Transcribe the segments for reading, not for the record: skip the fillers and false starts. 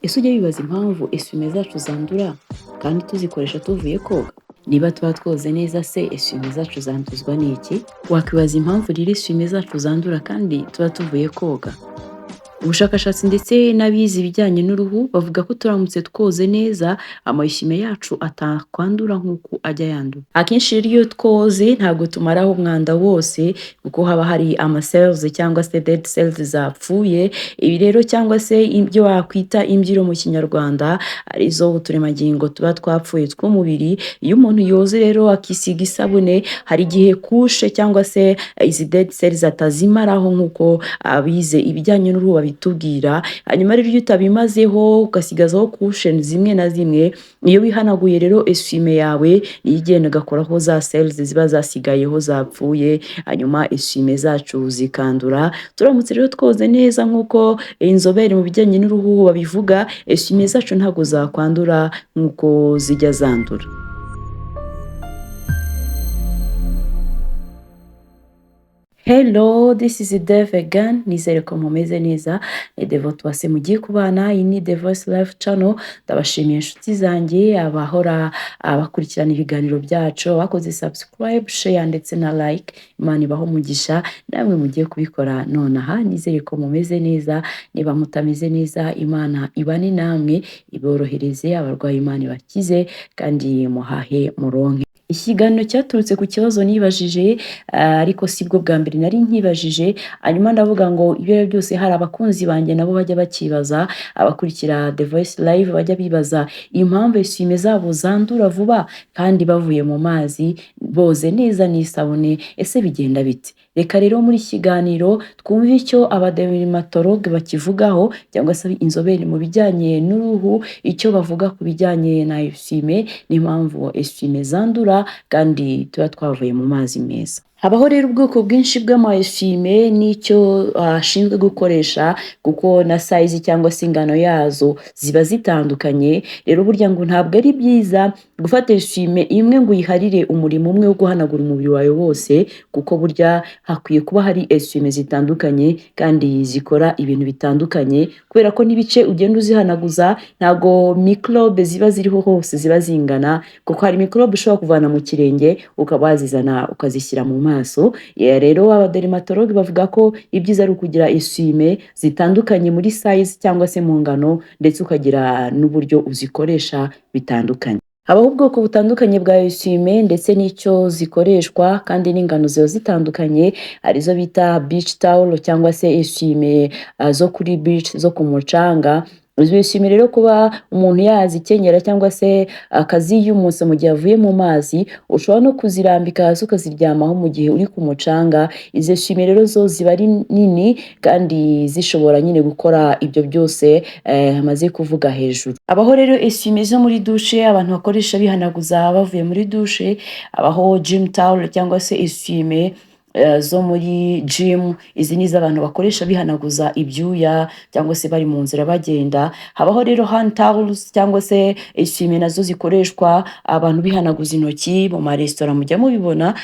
Ese ujya wibaza impamvu esuwime zacu zandura kandi tuzikoresha tuvuye koga? Niba tuba twoze neza se esuwime zacu zanduzwa n'iki? Wakwibaza impamvu rero esuwime zacu zandura kandi tuba tuvuye koga? Ubushakashatsi ndetse n'abize ibijyanye n'uruhu bavuga ko turamutse twoze neza amayisime yacu atakwandura nk'uko ajya yandura. Akenshi rero iyo twoze ntabwo tumaraho umwanda wose kuko haba hari cells cyangwa se dead cells zapfuye. Ibi rero cyangwa se ibyo wakwita imbyiro mu kinyarwanda arizo uturemangingo tuba twapfuye tw'umubiri. Iyo umuntu yoze rero akisiga isabune hari igihe kushe cyangwa se izi dead cells atazimaraho nk'uko abize ibijyanye n'uruhu bitubwira. Hanyuma rero iyo utabimazeho ugasigazaho kushe zimwe na zimwe, iyo wihanaguye rero esuwime yawe niyo igenda igakoraho za cells ziba zasigayeho zapfuye, hanyuma esuwime zacu zikandura. Turamutse rero twoze neza nk'uko inzobere mu bijyanye n'uruhu babivuga, esuwime zacu ntabwo zakwandura nk'uko zijya zandura. Hello, this is Dev again. Nizere ko mumeze neza. Ni Devo Twase mugiye kubana. Iyi ni The Voice Life Channel. Ndabashimiye inshuti zanjye abahora abakurikirana ibiganiro byacu, bakoze subscribe, share ndetse na like. Imana ibaho umugisha namwe mugiye kubikora nonaha. Nizere ko mumeze neza. Niba mutameze neza, Imana ibane namwe, iborohereze. Abarwayi Imana ibakize kandi muhahe muronke. Ikiganiro cyaturutse ku kibazo nibajije, ariko sibwo bwa mbere nari nkibajije. Hanyuma ndavuga ngo ibyo byose hari abakunzi banjye nabo bajya bakibaza, abakurikira The Voice Live bajya bibaza impamvu esuwime zabo zandura vuba kandi bavuye mu mazi boze neza n'isabune. Ese bigenda bite? Reka rero muri kiganiro twumve icyo abadermatologue bakivugaho cyangwa se inzobere mu bijyanye n'uruhu icyo bavuga ku bijyanye na esuwime n'impamvu esuwime zandura kandi tuba twavuye mu mazi meza. Habaho rero ubwoko bwinshi bw'amayesuwime n'icyo ashinzwe gukoresha kuko na size cyangwa se ingano yazo ziba zitandukanye. Rero burya ngo ntabwo ari byiza gufata esuwime imwe ngo uyiharire umurimo umwe wo guhanagura umubiri wawe wose, kuko burya hakwiye kuba hari esuwime zitandukanye kandi zikora ibintu bitandukanye, kubera ko n'ibice ugenda uzihanaguza ntago microbe ziba ziriho hose ziba zingana, kuko hari microbe ushobora kuvana mu kirenge ukaba wazizana ukazishyira mu maso. Rero abadermatologue bavuga ko ibyiza ari ukugira esuwime zitandukanye muri size cyangwa se mu ngano, ndetse ukagira n'uburyo uzikoresha bitandukanye. Habaho ubwoko butandukanye bwa esuwime ndetse n'icyo zikoreshwa kandi n'ingano ziba zitandukanye. Arizo bita beach towel cyangwa se esuwime zo kuri beach zo ku mucanga. Esuwime rero kuba umuntu yazikenyera cyangwa se akaziyumutsa mu gihe avuye mu mazi, ushobora no kuzirambika hasi ukaziryamaho mu gihe uri ku mucanga. Izo esuwime rero zo ziba ari nini kandi zishobora nyine gukora ibyo byose hamaze kuvuga hejuru. Abaho rero esuwime zo muri dushe abantu bakoresha bihanaguza bavuye muri dushe. Abaho gym towel cyangwa se esuwime zo muri gym. Izi ni iz'abantu bakoresha bihanaguza ibyuya cyangwa se bari mu nzira bagenda. Habaho rero hand towels cyangwa se esuwime nazo zikoreshwa abantu bihanaguza intoki. Mu maresitora mujya mubibona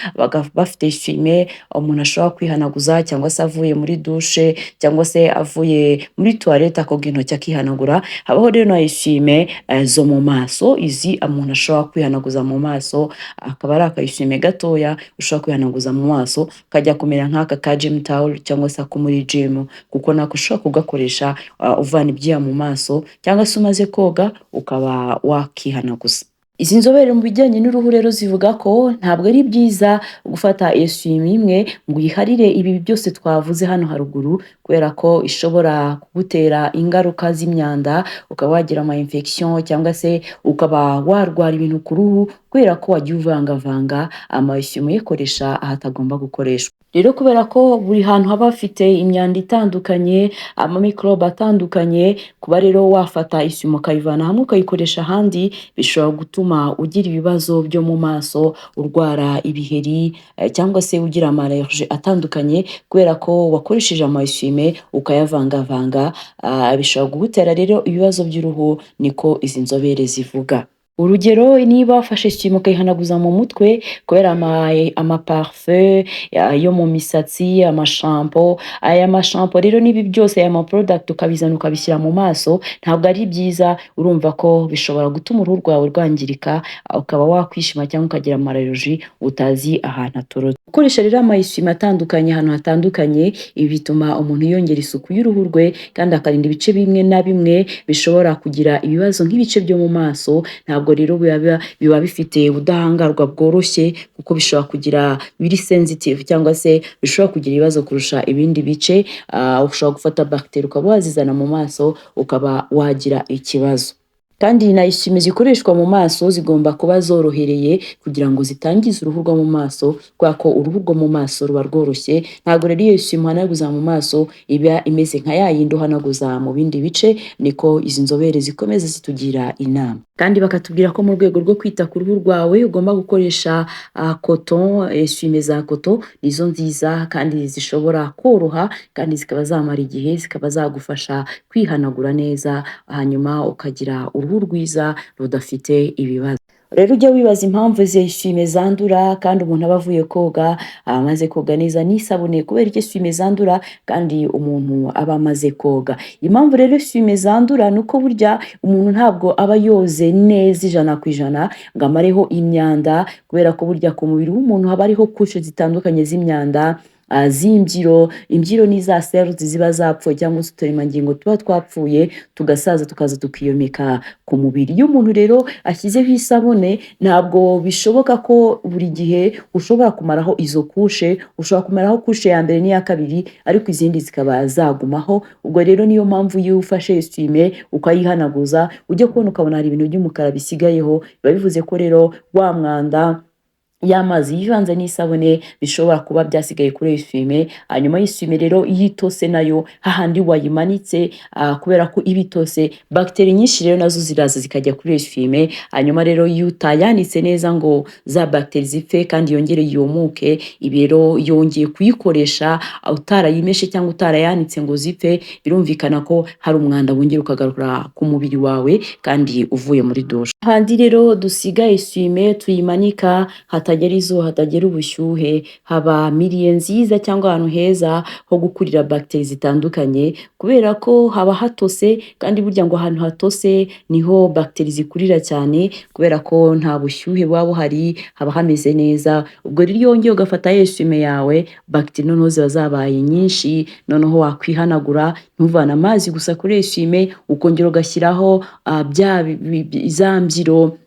bafite esuwime umuntu ashobora kwihanaguza cyangwa se avuye muri dushe cyangwa se avuye muri toilette akoga intoki akihanagura. Habaho rero na esuwime zo mu maso. Izi umuntu ashobora kwihanaguza mu maso, akaba ari akayisuwime gatoya ushobora kwihanaguza mu maso kajya kumera nk'aka ka gym towel cyangwa se ako muri gym, kuko nako ushobora kugakoresha uvana ibyuya mu maso cyangwa se umaze koga ukaba wakihanaguza. Izi nzobere mu bijyanye n'uruhu rero zivuga ko ntabwo ari byiza gufata esuwime imwe ngo uyiharire ibi byose twavuze hano haruguru, kubera ko ishobora kugutera ingaruka z'imyanda, ukaba wagira ama infection cyangwa se ukaba warwara ibintu ku ruhu kubera ko wagiye uvangavanga amayesuwime uyakoresha ahatagomba gukoreshwa. Rero kubera ko buri hantu haba hafite imyanda itandukanye, amamikorobe atandukanye, kuba rero wafata esuwime ukayivana hamwe ukayikoresha ahandi bishobora gutuma ugira ibibazo byo mu maso, urwara ibiheri cyangwa se ugira amallergie atandukanye kubera ko wakoresheje amayesuwime ukayavangavanga. Bishobora kugutera rero ibibazo by'uruhu, niko izi nzobere zivuga. Urugero niba wafashe isume ukayihanaguza mu mutwe kubera amaparufe yo mu misatsi, amashampo, aya mashampo rero n'ibi byose aya maporodagiti ukabizana ukabishyira mu maso ntabwo ari byiza, urumva ko bishobora gutuma uruhu rwawe rwangirika, ukaba wakwishima cyangwa ukagira amareroji utazi ahantu aturutse. Gukoresha rero amayisume atandukanye ahantu hatandukanye, ibi bituma umuntu yongera isuku y'uruhu rwe kandi akarinda ibice bimwe na bimwe bishobora kugira ibibazo nk'ibice byo mu maso. Ntabwo rero biba bifite ubudahangarwa bworoshye kuko bishobora kugira biri sensitive cyangwa se bishobora kugira ibibazo kurusha ibindi bice, ushobora gufata bagiteri ukaba wazizana mu maso ukaba wagira ikibazo. Kandi na isume zikoreshwa mu maso zigomba kuba zorohereye kugira ngo zitangiza uruhu rwo mu maso, kubera ko uruhu rwo mu maso ruba rworoshye. Ntabwo rero iyo isume uhanaguza mu maso iba imeze nka ya yindi uhanaguza mu bindi bice, niko izi nzobere zikomeza zitugira inama. Kandi bakatubwira ko mu rwego rwo kwita ku ruhu rwawe ugomba gukoresha koton, isume za koto nizo nziza kandi zishobora koroha kandi zikaba zamara igihe, zikaba zagufasha kwihanagura neza hanyuma ukagira uruhu rwiza rudafite ibibazo. Rero ujya wibaza impamvu izi isume zandura kandi umuntu aba avuye koga, amaze koga neza n'isabune, kubera iki isume zandura kandi umuntu aba amaze koga? Impamvu rero isume zandura ni uko burya umuntu ntabwo aba yoze neza 100% ngo amareho imyanda, kubera ko burya ku mubiri w'umuntu haba hariho kushe zitandukanye z'imyanda, z'imbyiro. Imbyiro ni za cells ziba zapfuye cyangwa se uturemangingo tuba twapfuye tugasaza tukaza tukiyomeka ku mubiri. Iyo umuntu rero ashyizeho isabune ntabwo bishoboka ko buri gihe ushobora kumaraho izo kushe, ushobora kumaraho kushe ya mbere n'iya kabiri ariko izindi zikaba zagumaho. Ubwo rero niyo mpamvu iyo ufashe isume ukayihanaguza ujya kubona ukabona hari ibintu by'umukara bisigayeho, biba bivuze ko rero wa mwanda y'amazi yivanze n'isabune bishobora kuba byasigaye kuri isume. Hanyuma y'isume rero iyo itose nayo hahandi wayimanitse, kubera ko iba itose bagiteri nyinshi rero nazo ziraza zikajya kuri isume. Hanyuma rero iyo utayanitse neza ngo za bagiteri zipfe kandi yongere yumuke, ibi rero yongeye kuyikoresha utarayimeshe cyangwa utarayanitse ngo zipfe, birumvikana ko hari umwanda wongera ukagarura ku mubiri wawe kandi uvuye muri dushe. Handi rero dusiga isume tuyimanika hatagera izuba, hatagera ubushyuhe, haba miliye nziza cyangwa ahantu heza ho gukurira bagiteri zitandukanye, kubera ko haba hatose kandi burya ngo ahantu hatose niho bagiteri zikurira cyane, kubera ko nta bushyuhe buba buhari, haba hameze neza. Ubwo rero iyo wongeye ugafata isume yawe bagiteri noneho ziba zabaye nyinshi, noneho wakwihanagura ntuvane amazi gusa kuri isume, ukongera ugashyiraho za mbyiro,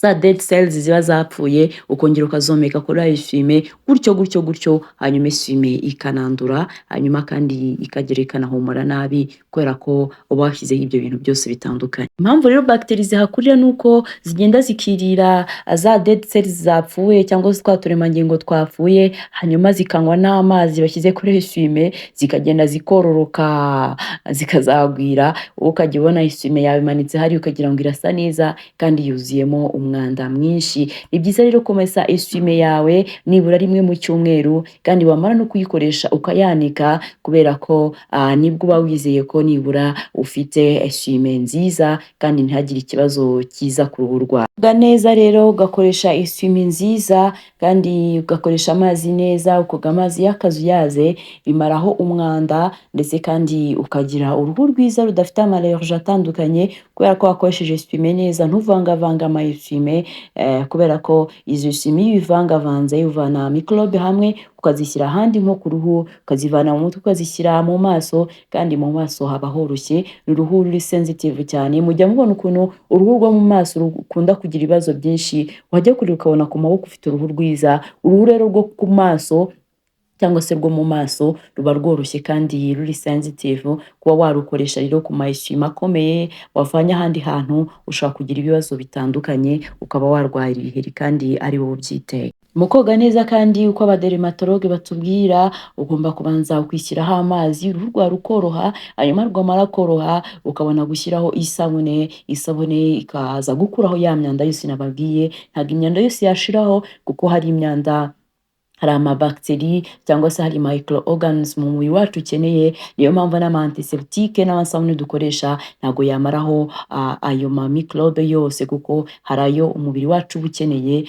za dead cells ziba zapfuye, ukongera ukazomeka kuri isume gutyo, hanyuma isume ikanandura, hanyuma kandi ikagera ikanahumura nabi kubera ko uba washyizeho ibyo bintu byose bitandukanye. Impamvu rero bagiteri zihakurira ni uko zigenda zikirira za dead cells zapfuye cyangwa se twa turemangingo twapfuye, hanyuma zikanywa n'amazi bashyize kuri isume, zikagenda zikororoka zikazagwira, ukajya ubona isume yawe imanitse hari ukagira ngo irasa neza kandi yuzuyemo umwanda mwinshi. Ni byiza rero kumesa isume yawe nibura rimwe mu cyumweru, kandi wamara no kuyikoresha ukayanika, kubera ko nibwo uba wizeye ko nibura ufite isume nziza kandi ntihagire ikibazo kiza ku ruhu rwawe. Koga neza rero ugakoresha isume nziza kandi ugakoresha amazi neza, ukoga amazi y'akazuyaze bimaraho umwanda, ndetse kandi ukagira uruhu rwiza rudafite amareroji atandukanye, kubera ko wakoresheje isume neza. Ntuvangavanga amayisume, kubera ko izo sume iyo ubivangavanze uvana mikorobe hamwe ukazishyira ahandi nko ku ruhu, ukazivana mu mutwe ukazishyira mu maso, kandi mu maso haba horoshye, ni uruhu ruri sensitive cyane. Mujya mubona ukuntu uruhu rwo mu maso rukunda kugira ibibazo byinshi, wajya kure ukabona ku maboko ufite uruhu rwiza. Uruhu rero rwo ku maso cyangwa se rwo mu maso ruba rworoshye kandi ruri sensitive, kuba warukoresha rero ku mayisume akomeye wavanye ahandi hantu ushobora kugira ibibazo bitandukanye, ukaba warwara ibiheri kandi ari wowe ubyiteye. Mu koga neza kandi uko abadermatologue batubwira, ugomba kubanza ukwishyiraho amazi, uruhu rwawe rukoroha, hanyuma rwamara koroha ukabona gushyiraho isabune ikaza gukuraho ya myanda yose nababwiye. Ntabwo imyanda yose yashiraho kuko hari imyanda hari amabacteri cyangwa se hari microorganisms mu mubiri wacu ukeneye. Niyo mpamvu n'ama antiseptique n'amasabune dukoresha ntago yamaraho ayo ma microbe yose, kuko hari ayo umubiri wacu uba ukeneye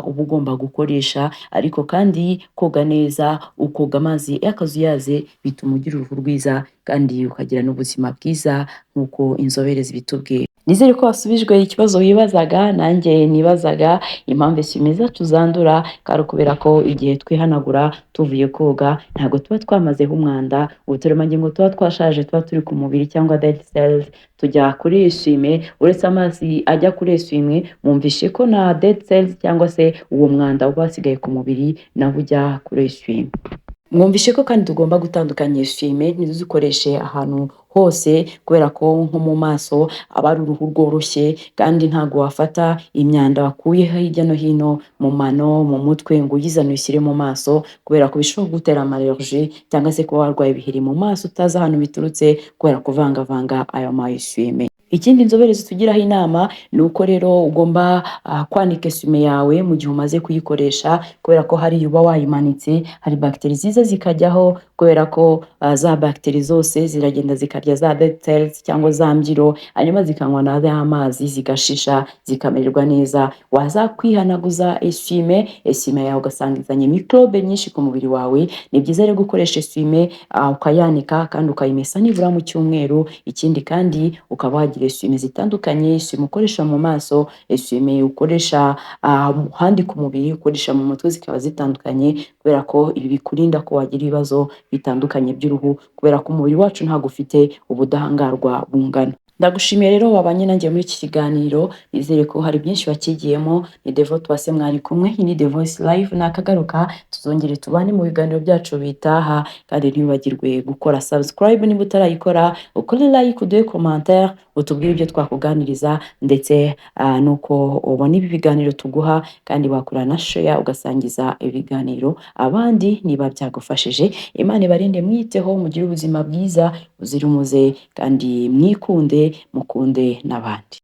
uba ugomba gukoresha. Ariko kandi koga neza, ukoga amazi y'akazuyaze bituma ugira uruhu rwiza kandi ukagira n'ubuzima bwiza nk'uko inzobere zibitubwira. Nizere ko wasubijwe ikibazo wibazaga nanjye nibazaga, impamvu esume zacu zandura kandi ukubera ko igihe twihanagura tuvuye koga ntabwo tuba twamazeho umwanda, uturemangingo tuba twashaje tuba turi ku mubiri cyangwa dead cells tujya kuri esume. Uretse amazi ajya kuri esume, mwumvishe ko na dead cells cyangwa se uwo mwanda uba wasigaye ku mubiri nawo ujya kuri esume. Mwumvishe ko kandi tugomba gutandukanya esume ntizikoreshe ahantu hose, kubera ko nko mu maso aba ari uruhu rworoshye kandi ntago wafata imyanda wakuye hirya no hino mu mano, mu mutwe ngo uyizane uyishyire mu maso, kubera ko bishobora gutera amallergie cyangwa se kuba warwaye ibiheri mu maso utazi ahantu biturutse kubera kuvangavanga ayo ma esume. Ikindi inzobere zitugiraho inama ni uko rero ugomba kwanika esume yawe mu gihe umaze kuyikoresha, kubera ko hari uba wayimanitse hari bacteries ziza zikajyaho, kubera ko za bacteries zose ziragenda zikarya za dead cells cyangwa za mbyiro, hanyuma zikanywa na ya mazi zigashisha zikamererwa neza. Waza kwihanaguza esume yawe ugasanga izanye microbe nyinshi ku mubiri wawe. Ni byiza rero gukoresha esume ukayanika kandi ukayimesa nibura mu cyumweru. Ikindi kandi ukaba wagira esume zitandukanye, esume ukoresha mu maso, esume ukoresha ahandi ku mubiri, ukoresha mu mutwe, zikaba zitandukanye, kubera ko ibi bikurinda ko wagira ibibazo bitandukanye by'uruhu, kubera ko umubiri wacu ntabwo ufite ubudahangarwa bungana. Ndagushimiye rero wabanye nanjye muri iki kiganiro, nizere ko hari byinshi wakigiyemo. Ni Devote Uwase mwari kumwe, iyi ni The Voice Live, nakagaruka tuzongere tubane mu biganiro byacu bitaha. Kandi ntibagirwe gukora subscribe niba utarayikora, ukore like, uduhe commentaire, utubwire ibyo twakuganiriza ndetse nuko ubona ibi biganiro tuguha, kandi wakora na share ugasangiza ibiganiro abandi niba byagufashije. Imana ibarinde, mwiteho, mugire ubuzima bwiza buzira umuze kandi mwikunde, mukunde n'abandi.